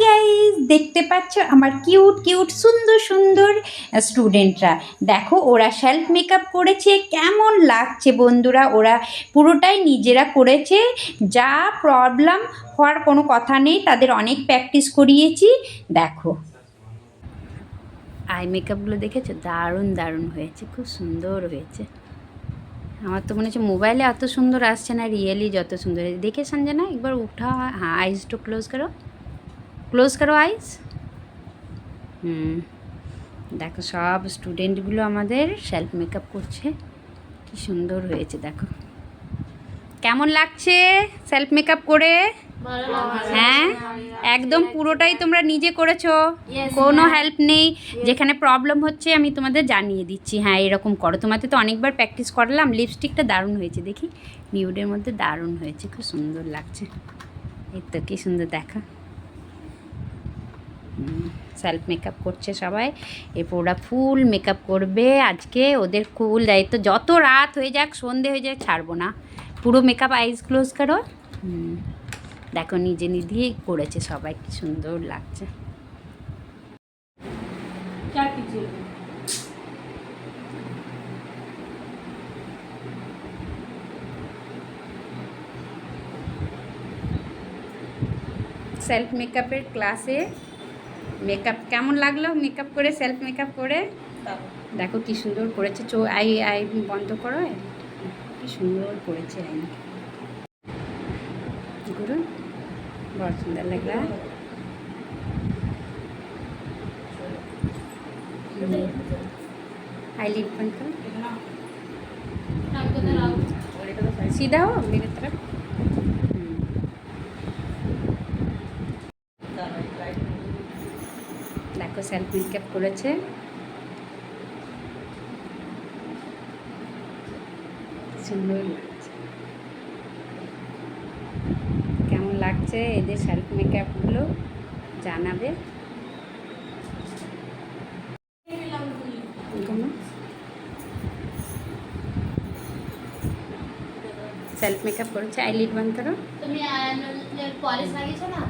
Guys, দেখতে পাচ্ছ আমার কিউট কিউট সুন্দর সুন্দর স্টুডেন্টরা। দেখো ওরা সেলফ মেকআপ করেছে, কেমন লাগছে বন্ধুরা। ওরা পুরোটাই নিজেরা করেছে, যা প্রবলেম হওয়ার কোনো কথা নেই, তাদের অনেক প্র্যাকটিস করিয়েছি। দেখো আই মেকআপগুলো দেখেছো, দারুণ দারুণ হয়েছে, খুব সুন্দর হয়েছে। আমার তো মনে হচ্ছে মোবাইলে এত সুন্দর আসছে না, রিয়েলি যত সুন্দর হয়েছে। দেখে সঞ্জনা একবার উঠা, হ্যাঁ আইজ তো ক্লোজ করো আইস। দেখো সব স্টুডেন্টগুলো আমাদের সেলফ মেকআপ করছে, কি সুন্দর হয়েছে। দেখো কেমন লাগছে সেলফ মেকআপ করে? হ্যাঁ, একদম পুরোটাই তোমরা নিজে করেছো, কোনো হেল্প নেই। যেখানে প্রবলেম হচ্ছে আমি তোমাদের জানিয়ে দিচ্ছি, হ্যাঁ এরকম করো। তোমাদের তো অনেকবার প্র্যাকটিস করালাম। লিপস্টিকটা দারুণ হয়েছে, দেখি নিউডের মধ্যে দারুণ হয়েছে, খুব সুন্দর লাগছে। এই তো কি সুন্দর দেখা। সেলফ মেকআপ করছে সবাই, এরপর ওরা ফুল মেকআপ করবে আজকে। ওদের ফুল দায়িত্ব, যত রাত হয়ে যাক, সন্ধে হয়ে যাক, ছাড়বো না। পুরো মেকআপ আইজ ক্লোজ করো। দেখো নিজে নিজেই করেছে সবাই, কি সুন্দর লাগছে। সেলফ মেকআপের ক্লাসে মেকআপ কেমন লাগলো? মেকআপ করে, সেলফ মেকআপ করে দেখো কি সুন্দর করেছে। আই আই বন্ধ করো, কি সুন্দর করেছে। আই গুরু बहुत सुंदर लग रहा है। आईलिड बंद करो, सीधा हो मेरे तरफ। দেখো সেলফ মেকআপ করেছে, সুন্দর লাগছে। কেমন লাগছে এদের সেলফ মেকআপগুলো জানাবে। সেলফ মেকআপ করেছে, আইলিড বন্ধ করো। তুমি পলিশ লাগিয়েছো না?